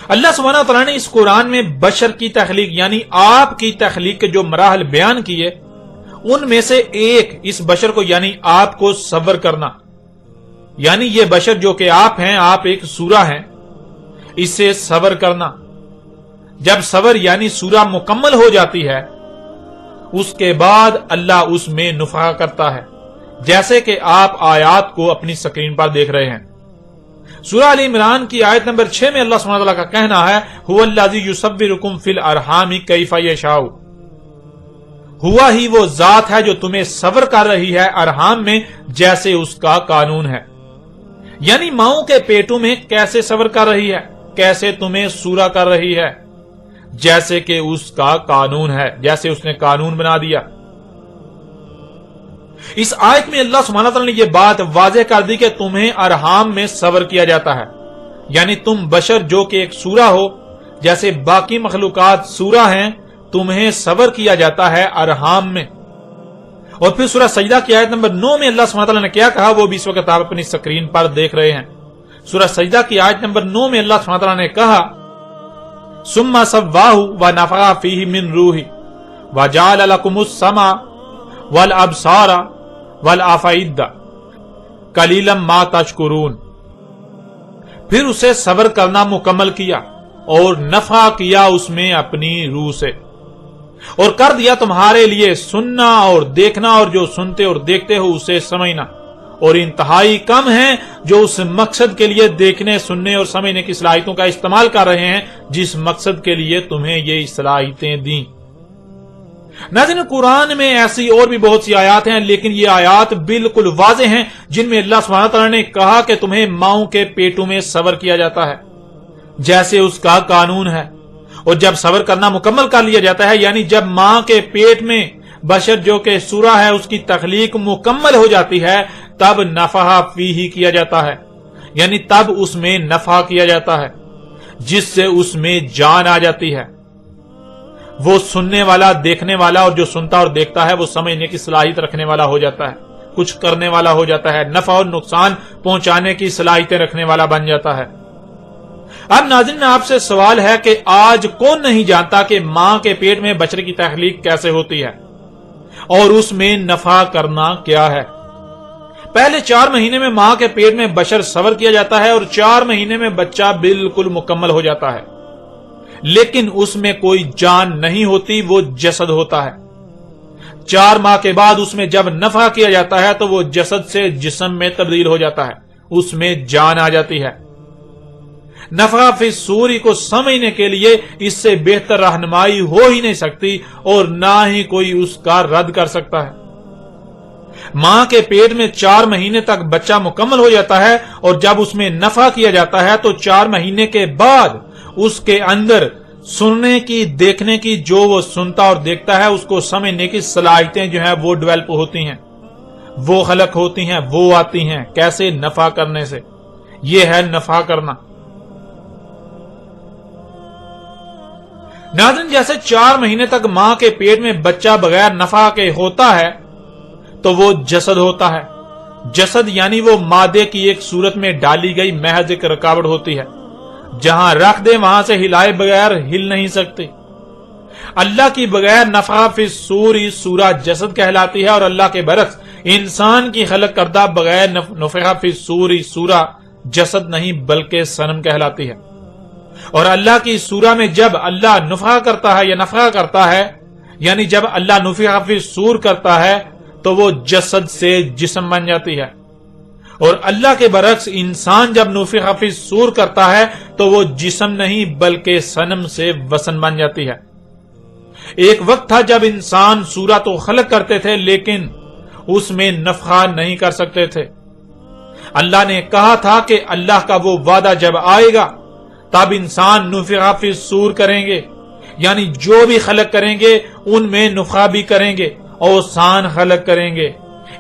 اللہ سبحانہ و تعالیٰ نے اس قرآن میں بشر کی تخلیق یعنی آپ کی تخلیق کے جو مراحل بیان کیے ان میں سے ایک اس بشر کو یعنی آپ کو صبر کرنا، یعنی یہ بشر جو کہ آپ ہیں، آپ ایک سورہ ہیں، اسے صبر کرنا۔ جب صبر یعنی سورہ مکمل ہو جاتی ہے اس کے بعد اللہ اس میں نفخ کرتا ہے، جیسے کہ آپ آیات کو اپنی سکرین پر دیکھ رہے ہیں۔ سورہ آل عمران کی آیت نمبر 6 میں اللہ سبحانہ وتعالی کا کہنا ہے هو الذی یصورکم فی الارحام کیف یشاء، ہوا ہی وہ ذات ہے جو تمہیں صبر کر رہی ہے ارحام میں جیسے اس کا قانون ہے، یعنی ماؤں کے پیٹوں میں کیسے صبر کر رہی ہے، کیسے تمہیں سورہ کر رہی ہے، جیسے کہ اس کا قانون ہے، جیسے اس نے قانون بنا دیا۔ اس آیت میں اللہ سبحانہ وتعالی نے یہ بات واضح کر دی کہ تمہیں ارحام میں صبر کیا جاتا ہے، یعنی تم بشر جو کہ ایک سورہ ہو، جیسے باقی مخلوقات سورہ ہیں، تمہیں صبر کیا جاتا ہے ارحام میں۔ اور پھر سورہ سجدہ کی آیت نمبر 9 میں اللہ سبحانہ وتعالی نے کیا کہا وہ بھی اس وقت آپ اپنی سکرین پر دیکھ رہے ہیں۔ سورہ سجدہ کی آیت نمبر 9 میں اللہ سبحانہ وتعالی نے کہا ثم سواہ ونفخ فیہ من روحہ وجعل لکم السمع والابصار والافئدہ قلیلا ما تشکرون، پھر اسے صبر کرنا مکمل کیا اور نفع کیا اس میں اپنی روح سے، اور کر دیا تمہارے لیے سننا اور دیکھنا، اور جو سنتے اور دیکھتے ہو اسے سمجھنا، اور انتہائی کم ہیں جو اس مقصد کے لیے دیکھنے سننے اور سمجھنے کی صلاحیتوں کا استعمال کر رہے ہیں جس مقصد کے لیے تمہیں یہ صلاحیتیں دیں۔ ناظرین قرآن میں ایسی اور بھی بہت سی آیات ہیں، لیکن یہ آیات بالکل واضح ہیں جن میں اللہ سبحانہ تعالیٰ نے کہا کہ تمہیں ماؤں کے پیٹوں میں صبر کیا جاتا ہے جیسے اس کا قانون ہے، اور جب صبر کرنا مکمل کر لیا جاتا ہے یعنی جب ماں کے پیٹ میں بشر جو کہ سورہ ہے اس کی تخلیق مکمل ہو جاتی ہے تب نفخ فیہ کیا جاتا ہے، یعنی تب اس میں نفخ کیا جاتا ہے جس سے اس میں جان آ جاتی ہے۔ وہ سننے والا، دیکھنے والا، اور جو سنتا اور دیکھتا ہے وہ سمجھنے کی صلاحیت رکھنے والا ہو جاتا ہے، کچھ کرنے والا ہو جاتا ہے، نفع اور نقصان پہنچانے کی صلاحیتیں رکھنے والا بن جاتا ہے۔ اب ناظرین آپ سے سوال ہے کہ آج کون نہیں جانتا کہ ماں کے پیٹ میں بچے کی تخلیق کیسے ہوتی ہے اور اس میں نفع کرنا کیا ہے؟ پہلے 4 مہینے میں ماں کے پیٹ میں بشر صبر کیا جاتا ہے اور 4 مہینے میں بچہ بالکل مکمل ہو جاتا ہے، لیکن اس میں کوئی جان نہیں ہوتی، وہ جسد ہوتا ہے۔ 4 ماہ کے بعد اس میں جب نفع کیا جاتا ہے تو وہ جسد سے جسم میں تبدیل ہو جاتا ہے، اس میں جان آ جاتی ہے۔ نفخہ فی الصور کو سمجھنے کے لیے اس سے بہتر رہنمائی ہو ہی نہیں سکتی اور نہ ہی کوئی اس کا رد کر سکتا ہے۔ ماں کے پیٹ میں 4 مہینے تک بچہ مکمل ہو جاتا ہے اور جب اس میں نفع کیا جاتا ہے تو 4 مہینے کے بعد اس کے اندر سننے کی، دیکھنے کی، جو وہ سنتا اور دیکھتا ہے اس کو سمجھنے کی صلاحیتیں جو ہیں وہ ڈیولپ ہوتی ہیں، وہ خلق ہوتی ہیں، وہ آتی ہیں۔ کیسے؟ نفع کرنے سے۔ یہ ہے نفع کرنا۔ ناظرین جیسے 4 مہینے تک ماں کے پیٹ میں بچہ بغیر نفع کے ہوتا ہے تو وہ جسد ہوتا ہے۔ جسد یعنی وہ مادے کی ایک صورت میں ڈالی گئی محض ایک رکاوٹ ہوتی ہے، جہاں رکھ دے وہاں سے ہلائے بغیر ہل نہیں سکتی۔ اللہ کی بغیر نفخہ فی الصور سورہ جسد کہلاتی ہے، اور اللہ کے برعکس انسان کی خلق کردہ بغیر نفخہ فی الصور سورہ جسد نہیں بلکہ صنم کہلاتی ہے۔ اور اللہ کی سورہ میں جب اللہ نفخہ کرتا ہے یا نفخہ کرتا ہے، یعنی جب اللہ نفخہ فی الصور کرتا ہے تو وہ جسد سے جسم بن جاتی ہے، اور اللہ کے برعکس انسان جب نفخہ فی الصور کرتا ہے تو وہ جسم نہیں بلکہ صنم سے وثن بن جاتی ہے۔ ایک وقت تھا جب انسان سورہ تو خلق کرتے تھے لیکن اس میں نفخہ نہیں کر سکتے تھے۔ اللہ نے کہا تھا کہ اللہ کا وہ وعدہ جب آئے گا تب انسان نفخہ فی الصور کریں گے، یعنی جو بھی خلق کریں گے ان میں نفخہ بھی کریں گے، اوسان خلق کریں گے۔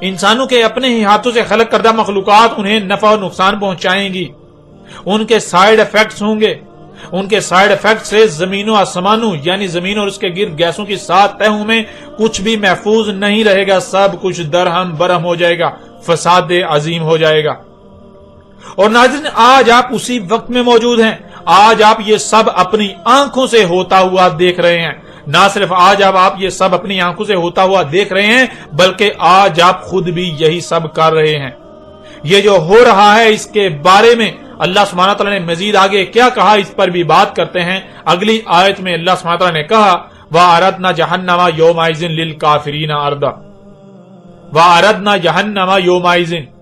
انسانوں کے اپنے ہی ہاتھوں سے خلق کردہ مخلوقات انہیں نفع اور نقصان پہنچائیں گی، ان کے سائیڈ ایفیکٹس ہوں گے، ان کے سائیڈ ایفیکٹ سے زمین و آسمانوں یعنی زمین اور اس کے گرد گیسوں کی 7 تہوں میں کچھ بھی محفوظ نہیں رہے گا، سب کچھ درہم برہم ہو جائے گا، فساد عظیم ہو جائے گا۔ اور ناظرین آج آپ اسی وقت میں موجود ہیں، آج آپ یہ سب اپنی آنکھوں سے ہوتا ہوا دیکھ رہے ہیں۔ نہ صرف آج آپ یہ سب اپنی آنکھوں سے ہوتا ہوا دیکھ رہے ہیں بلکہ آج آپ خود بھی یہی سب کر رہے ہیں۔ یہ جو ہو رہا ہے اس کے بارے میں اللہ سبحانہ تعالیٰ نے مزید آگے کیا کہا اس پر بھی بات کرتے ہیں۔ اگلی آیت میں اللہ سبحانہ تعالیٰ نے کہا وَأَرَدْنَا جَهَنَّمَ يَوْمَئِذٍ لِلْكَافِرِينَ عَرْضًا وَأَرَدْنَا جَهَنَّمَ يَوْمَئِذٍ۔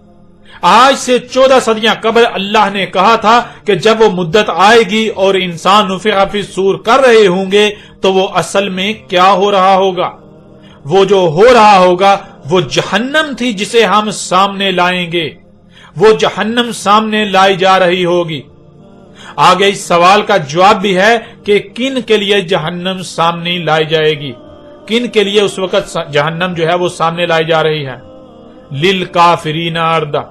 آج سے 14 صدیاں قبل اللہ نے کہا تھا کہ جب وہ مدت آئے گی اور انسان نفخہ فی الصور کر رہے ہوں گے تو وہ اصل میں کیا ہو رہا ہوگا؟ وہ جو ہو رہا ہوگا وہ جہنم تھی جسے ہم سامنے لائیں گے، وہ جہنم سامنے لائی جا رہی ہوگی۔ آگے اس سوال کا جواب بھی ہے کہ کن کے لیے جہنم سامنے لائی جائے گی، کن کے لیے اس وقت جہنم جو ہے وہ سامنے لائی جا رہی ہے۔ للکافرین عرضا،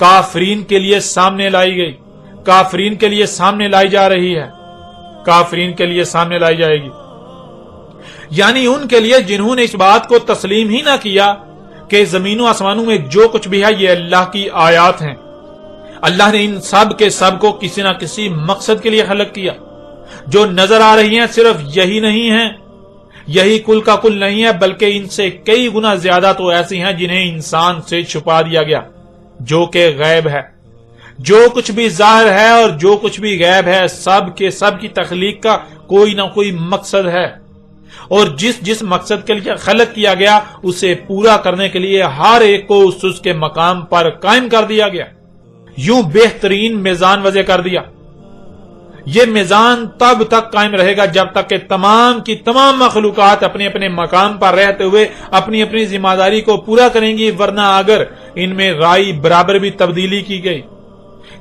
کافرین کے لیے سامنے لائی گئی، کافرین کے لیے سامنے لائی جا رہی ہے، کافرین کے لیے سامنے لائی جائے گی، یعنی ان کے لیے جنہوں نے اس بات کو تسلیم ہی نہ کیا کہ زمین و آسمانوں میں جو کچھ بھی ہے یہ اللہ کی آیات ہیں۔ اللہ نے ان سب کے سب کو کسی نہ کسی مقصد کے لیے خلق کیا۔ جو نظر آ رہی ہیں صرف یہی نہیں ہیں، یہی کل کا کل نہیں ہے، بلکہ ان سے کئی گنا زیادہ تو ایسی ہیں جنہیں انسان سے چھپا دیا گیا، جو کہ غیب ہے۔ جو کچھ بھی ظاہر ہے اور جو کچھ بھی غیب ہے سب کے سب کی تخلیق کا کوئی نہ کوئی مقصد ہے، اور جس مقصد کے لیے خلق کیا گیا اسے پورا کرنے کے لیے ہر ایک کو اس کے مقام پر قائم کر دیا گیا۔ یوں بہترین میزان وضع کر دیا۔ یہ میزان تب تک قائم رہے گا جب تک کہ تمام کی تمام مخلوقات اپنے اپنے مقام پر رہتے ہوئے اپنی اپنی ذمہ داری کو پورا کریں گی، ورنہ اگر ان میں رائی برابر بھی تبدیلی کی گئی،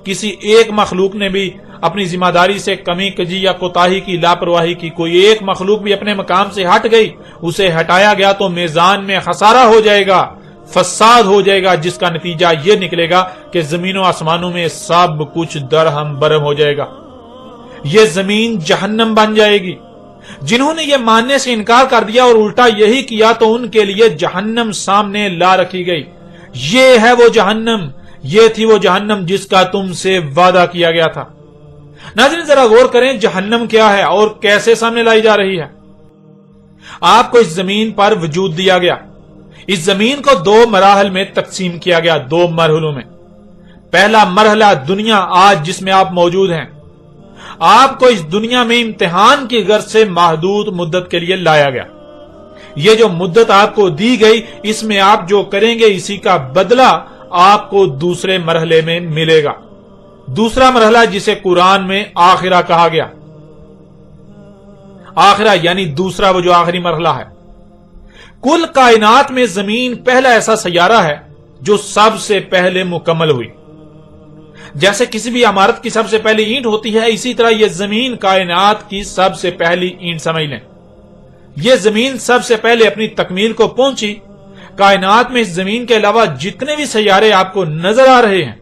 کسی ایک مخلوق نے بھی اپنی ذمہ داری سے کمی کجی یا کوتاہی کی، لاپرواہی کی، کوئی ایک مخلوق بھی اپنے مقام سے ہٹ گئی، اسے ہٹایا گیا تو میزان میں خسارہ ہو جائے گا، فساد ہو جائے گا، جس کا نتیجہ یہ نکلے گا کہ زمین و آسمانوں میں سب کچھ درہم برہم ہو جائے گا۔ یہ زمین جہنم بن جائے گی، جنہوں نے یہ ماننے سے انکار کر دیا اور الٹا یہی کیا تو ان کے لیے جہنم سامنے لا رکھی گئی۔ یہ ہے وہ جہنم، یہ تھی وہ جہنم جس کا تم سے وعدہ کیا گیا تھا۔ ناظرین ذرا غور کریں جہنم کیا ہے اور کیسے سامنے لائی جا رہی ہے۔ آپ کو اس زمین پر وجود دیا گیا، اس زمین کو دو مراحل میں تقسیم کیا گیا، دو مرحلوں میں۔ پہلا مرحلہ دنیا آج جس میں آپ موجود ہیں، آپ کو اس دنیا میں امتحان کی غرض سے محدود مدت کے لیے لایا گیا۔ یہ جو مدت آپ کو دی گئی اس میں آپ جو کریں گے اسی کا بدلہ آپ کو دوسرے مرحلے میں ملے گا۔ دوسرا مرحلہ جسے قرآن میں آخرہ کہا گیا، آخرہ یعنی دوسرا وہ جو آخری مرحلہ ہے۔ کل کائنات میں زمین پہلا ایسا سیارہ ہے جو سب سے پہلے مکمل ہوئی۔ جیسے کسی بھی عمارت کی سب سے پہلی اینٹ ہوتی ہے، اسی طرح یہ زمین کائنات کی سب سے پہلی اینٹ سمجھ لیں۔ یہ زمین سب سے پہلے اپنی تکمیل کو پہنچی۔ کائنات میں اس زمین کے علاوہ جتنے بھی سیارے آپ کو نظر آ رہے ہیں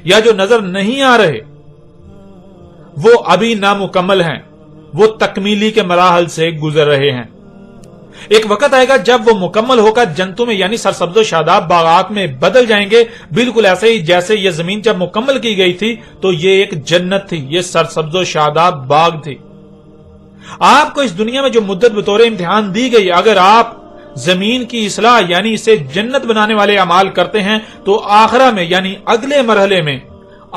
یا جو نظر نہیں آ رہے، وہ ابھی نامکمل ہیں، وہ تکمیلی کے مراحل سے گزر رہے ہیں۔ ایک وقت آئے گا جب وہ مکمل ہو کر جنتوں میں یعنی سرسبز و شاداب باغات میں بدل جائیں گے، بالکل ایسے ہی جیسے یہ زمین جب مکمل کی گئی تھی تو یہ ایک جنت تھی، یہ سرسبز و شاداب باغ تھی۔ آپ کو اس دنیا میں جو مدت بطور امتحان دی گئی، اگر آپ زمین کی اصلاح یعنی اسے جنت بنانے والے اعمال کرتے ہیں تو آخرہ میں یعنی اگلے مرحلے میں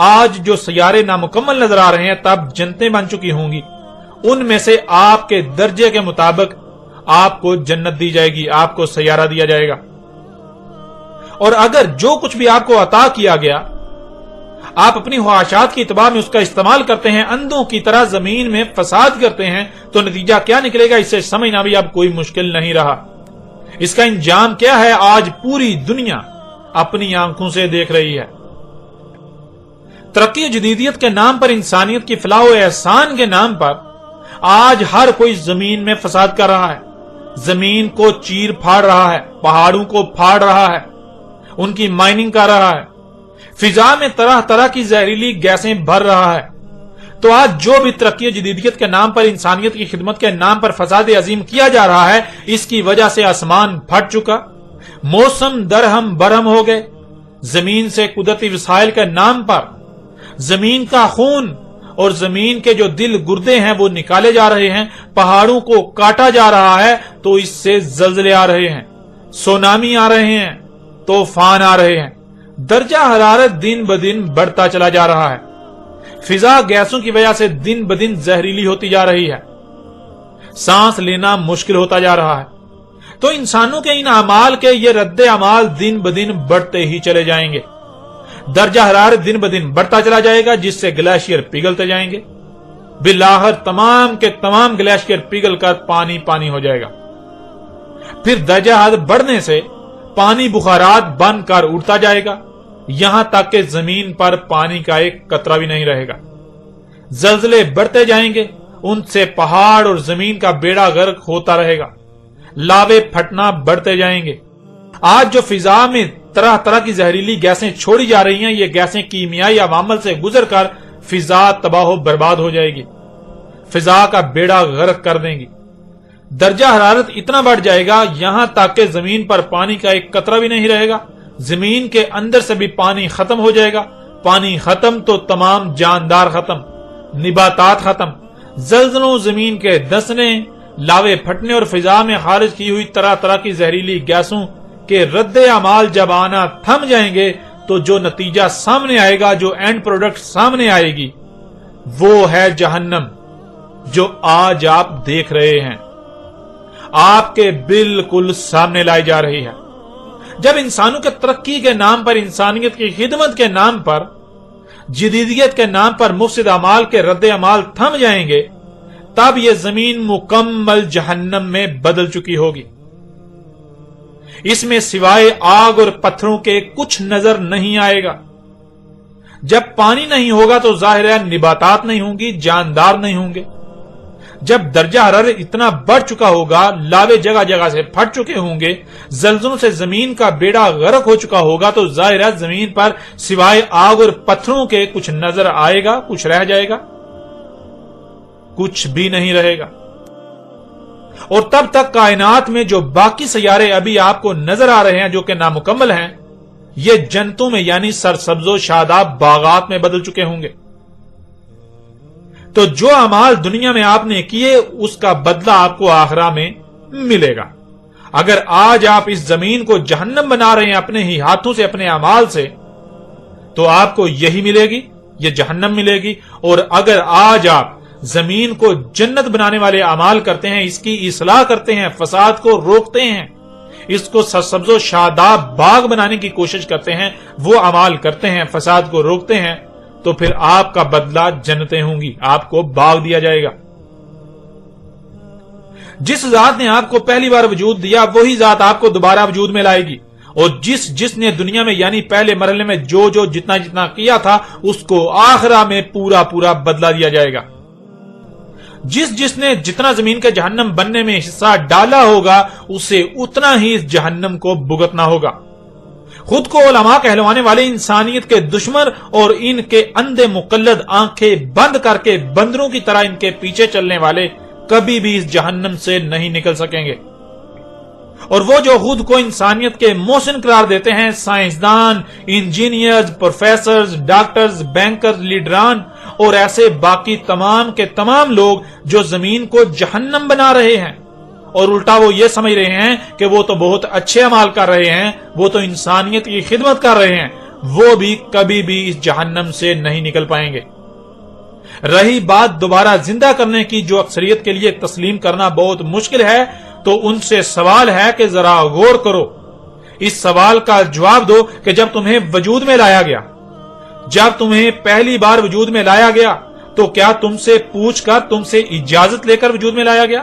آج جو سیارے نامکمل نظر آ رہے ہیں تب جنتیں بن چکی ہوں گی، ان میں سے آپ کے درجے کے مطابق آپ کو جنت دی جائے گی، آپ کو سیارہ دیا جائے گا۔ اور اگر جو کچھ بھی آپ کو عطا کیا گیا آپ اپنی خواہشات کی اتباع میں اس کا استعمال کرتے ہیں، اندھوں کی طرح زمین میں فساد کرتے ہیں، تو نتیجہ کیا نکلے گا اسے سمجھنا بھی اب کوئی مشکل نہیں رہا۔ اس کا انجام کیا ہے آج پوری دنیا اپنی آنکھوں سے دیکھ رہی ہے۔ ترقی و جدیدیت کے نام پر، انسانیت کی فلاح و احسان کے نام پر آج ہر کوئی زمین میں فساد کر رہا ہے، زمین کو چیر پھاڑ رہا ہے، پہاڑوں کو پھاڑ رہا ہے، ان کی مائننگ کر رہا ہے، فضا میں طرح طرح کی زہریلی گیسیں بھر رہا ہے۔ تو آج جو بھی ترقی و جدیدیت کے نام پر، انسانیت کی خدمت کے نام پر فساد عظیم کیا جا رہا ہے، اس کی وجہ سے آسمان پھٹ چکا، موسم درہم برہم ہو گئے، زمین سے قدرتی وسائل کے نام پر زمین کا خون اور زمین کے جو دل گردے ہیں وہ نکالے جا رہے ہیں، پہاڑوں کو کاٹا جا رہا ہے تو اس سے زلزلے آ رہے ہیں، سونامی آ رہے ہیں، طوفان آ رہے ہیں، درجہ حرارت دن بدن بڑھتا چلا جا رہا ہے، فضا گیسوں کی وجہ سے دن بدن زہریلی ہوتی جا رہی ہے، سانس لینا مشکل ہوتا جا رہا ہے۔ تو انسانوں کے ان اعمال کے یہ رد عمال دن بدن بڑھتے ہی چلے جائیں گے، درجہ حرارت دن بدن بڑھتا چلا جائے گا جس سے گلیشیئر پگھلتے جائیں گے، بالآخر تمام کے تمام گلیشیئر پگھل کر پانی پانی ہو جائے گا۔ پھر درجہ حرارت بڑھنے سے پانی بخارات بن کر اڑتا جائے گا، یہاں تک کہ زمین پر پانی کا ایک قطرہ بھی نہیں رہے گا۔ زلزلے بڑھتے جائیں گے، ان سے پہاڑ اور زمین کا بیڑا غرق ہوتا رہے گا، لاوے پھٹنا بڑھتے جائیں گے۔ آج جو فضا میں طرح طرح کی زہریلی گیسیں چھوڑی جا رہی ہیں، یہ گیسیں کیمیائی عوامل سے گزر کر فضا تباہ و برباد ہو جائے گی، فضا کا بیڑا غرق کر دیں گی۔ درجہ حرارت اتنا بڑھ جائے گا یہاں تک کہ زمین پر پانی کا ایک قطرہ بھی نہیں رہے گا، زمین کے اندر سے بھی پانی ختم ہو جائے گا، پانی ختم تو تمام جاندار ختم، نباتات ختم، زلزلوں، زمین کے دھسنے، لاوے پھٹنے اور فضا میں خارج کی ہوئی طرح طرح کی زہریلی گیسوں کے رد عمال جب آنا تھم جائیں گے تو جو نتیجہ سامنے آئے گا، جو اینڈ پروڈکٹ سامنے آئے گی، وہ ہے جہنم جو آج آپ دیکھ رہے ہیں، آپ کے بالکل سامنے لائی جا رہی ہے۔ جب انسانوں کے ترقی کے نام پر، انسانیت کی خدمت کے نام پر، جدیدیت کے نام پر مفسد اعمال کے رد عمال تھم جائیں گے، تب یہ زمین مکمل جہنم میں بدل چکی ہوگی۔ اس میں سوائے آگ اور پتھروں کے کچھ نظر نہیں آئے گا۔ جب پانی نہیں ہوگا تو ظاہر ہے نباتات نہیں ہوں گی، جاندار نہیں ہوں گے۔ جب درجہ حرارت اتنا بڑھ چکا ہوگا، لاوے جگہ جگہ سے پھٹ چکے ہوں گے، زلزلوں سے زمین کا بیڑا غرق ہو چکا ہوگا، تو ظاہر ہے زمین پر سوائے آگ اور پتھروں کے کچھ نظر آئے گا، کچھ رہ جائے گا؟ کچھ بھی نہیں رہے گا۔ اور تب تک کائنات میں جو باقی سیارے ابھی آپ کو نظر آ رہے ہیں جو کہ نامکمل ہیں، یہ جنتوں میں یعنی سرسبز و شاداب باغات میں بدل چکے ہوں گے۔ تو جو اعمال دنیا میں آپ نے کیے اس کا بدلہ آپ کو آخرہ میں ملے گا۔ اگر آج آپ اس زمین کو جہنم بنا رہے ہیں اپنے ہی ہاتھوں سے، اپنے اعمال سے، تو آپ کو یہی ملے گی، یہ جہنم ملے گی۔ اور اگر آج آپ زمین کو جنت بنانے والے اعمال کرتے ہیں، اس کی اصلاح کرتے ہیں، فساد کو روکتے ہیں، اس کو سرسبز و شاداب باغ بنانے کی کوشش کرتے ہیں، وہ اعمال کرتے ہیں، فساد کو روکتے ہیں، تو پھر آپ کا بدلہ جنتیں ہوں گی، آپ کو باغ دیا جائے گا۔ جس ذات نے آپ کو پہلی بار وجود دیا وہی ذات آپ کو دوبارہ وجود میں لائے گی، اور جس نے دنیا میں یعنی پہلے مرحلے میں جو جتنا کیا تھا اس کو آخرہ میں پورا بدلہ دیا جائے گا۔ جس نے جتنا زمین کے جہنم بننے میں حصہ ڈالا ہوگا اسے اتنا ہی اس جہنم کو بھگتنا ہوگا۔ خود کو علماء کہلوانے والے انسانیت کے دشمن اور ان کے اندھے مقلد آنکھیں بند کر کے بندروں کی طرح ان کے پیچھے چلنے والے کبھی بھی اس جہنم سے نہیں نکل سکیں گے۔ اور وہ جو خود کو انسانیت کے محسن قرار دیتے ہیں، سائنسدان، انجینئرز، پروفیسرز، ڈاکٹرز، بینکرز، لیڈران اور ایسے باقی تمام کے تمام لوگ جو زمین کو جہنم بنا رہے ہیں، اور الٹا وہ یہ سمجھ رہے ہیں کہ وہ تو بہت اچھے اعمال کر رہے ہیں، وہ تو انسانیت کی خدمت کر رہے ہیں، وہ بھی کبھی بھی اس جہنم سے نہیں نکل پائیں گے۔ رہی بات دوبارہ زندہ کرنے کی، جو اکثریت کے لیے تسلیم کرنا بہت مشکل ہے، تو ان سے سوال ہے کہ ذرا غور کرو، اس سوال کا جواب دو کہ جب تمہیں وجود میں لایا گیا، جب تمہیں پہلی بار وجود میں لایا گیا، تو کیا تم سے پوچھ کر، تم سے اجازت لے کر وجود میں لایا گیا؟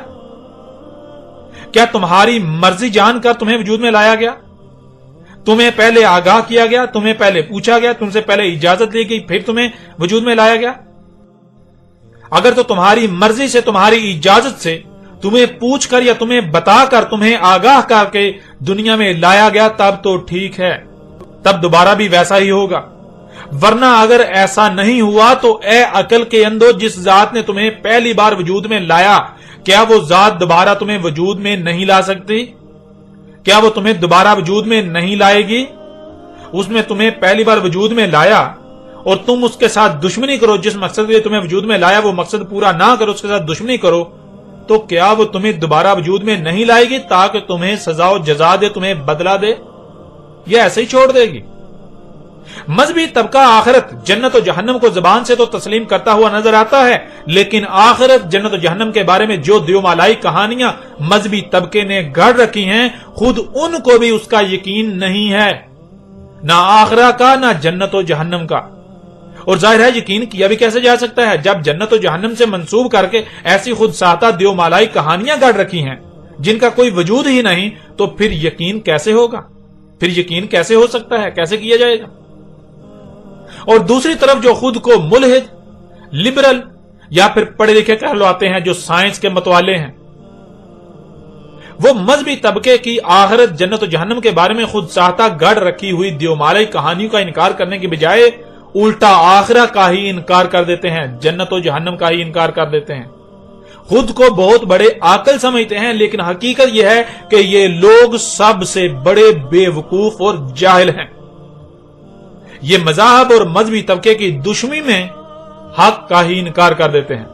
کیا تمہاری مرضی جان کر تمہیں وجود میں لایا گیا؟ تمہیں پہلے آگاہ کیا گیا، تمہیں پہلے پوچھا گیا، تم سے پہلے اجازت لی گئی، پھر تمہیں وجود میں لایا گیا؟ اگر تو تمہاری مرضی سے، تمہاری اجازت سے، تمہیں پوچھ کر یا تمہیں بتا کر، تمہیں آگاہ کر کے دنیا میں لایا گیا، تب تو ٹھیک ہے، تب دوبارہ بھی ویسا ہی ہوگا۔ ورنہ اگر ایسا نہیں ہوا تو اے عقل کے اندھو، جس ذات نے تمہیں پہلی بار وجود میں لایا، کیا وہ ذات دوبارہ تمہیں وجود میں نہیں لا سکتی؟ کیا وہ تمہیں دوبارہ وجود میں نہیں لائے گی؟ اس میں تمہیں پہلی بار وجود میں لایا اور تم اس کے ساتھ دشمنی کرو، جس مقصد کے لیے تمہیں وجود میں لایا وہ مقصد پورا نہ کرو، اس کے ساتھ دشمنی کرو، تو کیا وہ تمہیں دوبارہ وجود میں نہیں لائے گی تاکہ تمہیں سزا و جزا دے، تمہیں بدلہ دے، یا ایسے ہی چھوڑ دے گی؟ مذہبی طبقہ آخرت، جنت و جہنم کو زبان سے تو تسلیم کرتا ہوا نظر آتا ہے، لیکن آخرت، جنت و جہنم کے بارے میں جو دیومالائی کہانیاں مذہبی طبقے نے گھڑ رکھی ہیں، خود ان کو بھی اس کا یقین نہیں ہے، نہ آخرہ کا، نہ جنت و جہنم کا۔ اور ظاہر ہے یقین کیا بھی کیسے جا سکتا ہے جب جنت و جہنم سے منسوب کر کے ایسی خود ساختہ دیومالائی کہانیاں گڑ رکھی ہیں جن کا کوئی وجود ہی نہیں، تو پھر یقین کیسے ہوگا؟ پھر یقین کیسے ہو سکتا ہے؟ کیسے کیا جائے گا؟ اور دوسری طرف جو خود کو ملحد، لبرل یا پھر پڑھے لکھے کہلواتے ہیں، جو سائنس کے متوالے ہیں، وہ مذہبی طبقے کی آخرت، جنت و جہنم کے بارے میں خود ساختہ گڑ رکھی ہوئی دیومالائی کہانیوں کا انکار کرنے کی بجائے الٹا آخرہ کا ہی انکار کر دیتے ہیں، جنت و جہنم کا ہی انکار کر دیتے ہیں۔ خود کو بہت بڑے عاقل سمجھتے ہیں، لیکن حقیقت یہ ہے کہ یہ لوگ سب سے بڑے بے وقوف اور جاہل ہیں۔ یہ مذاہب اور مذہبی طبقے کی دشمنی میں حق کا ہی انکار کر دیتے ہیں۔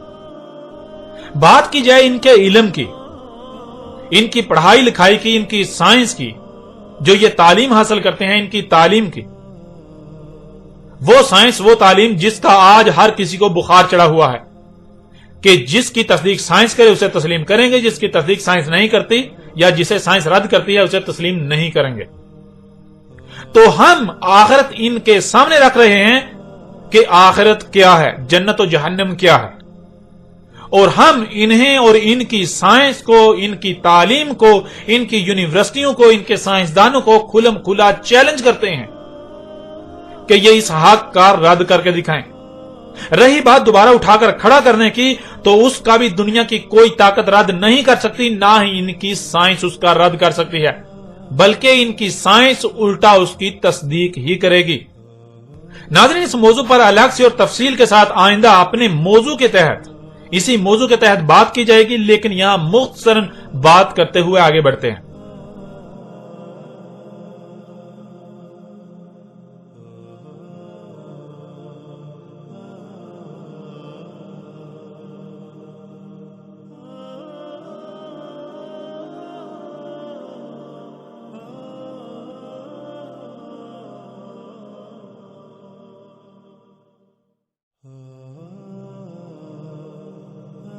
بات کی جائے ان کے علم کی، ان کی پڑھائی لکھائی کی، ان کی سائنس کی، جو یہ تعلیم حاصل کرتے ہیں، ان کی تعلیم کی، وہ سائنس، وہ تعلیم جس کا آج ہر کسی کو بخار چڑھا ہوا ہے کہ جس کی تصدیق سائنس کرے اسے تسلیم کریں گے، جس کی تصدیق سائنس نہیں کرتی یا جسے سائنس رد کرتی ہے اسے تسلیم نہیں کریں گے۔ تو ہم آخرت ان کے سامنے رکھ رہے ہیں کہ آخرت کیا ہے، جنت و جہنم کیا ہے، اور ہم انہیں اور ان کی سائنس کو، ان کی تعلیم کو، ان کی یونیورسٹیوں کو، ان کے سائنسدانوں کو کھلم کھلا چیلنج کرتے ہیں کہ یہ اس حق کا رد کر کے دکھائیں۔ رہی بات دوبارہ اٹھا کر کھڑا کرنے کی، تو اس کا بھی دنیا کی کوئی طاقت رد نہیں کر سکتی، نہ ہی ان کی سائنس اس کا رد کر سکتی ہے، بلکہ ان کی سائنس الٹا اس کی تصدیق ہی کرے گی۔ ناظرین، اس موضوع پر الگ سے اور تفصیل کے ساتھ آئندہ اپنے موضوع کے تحت اسی موضوع کے تحت بات کی جائے گی، لیکن یہاں مختصراً بات کرتے ہوئے آگے بڑھتے ہیں۔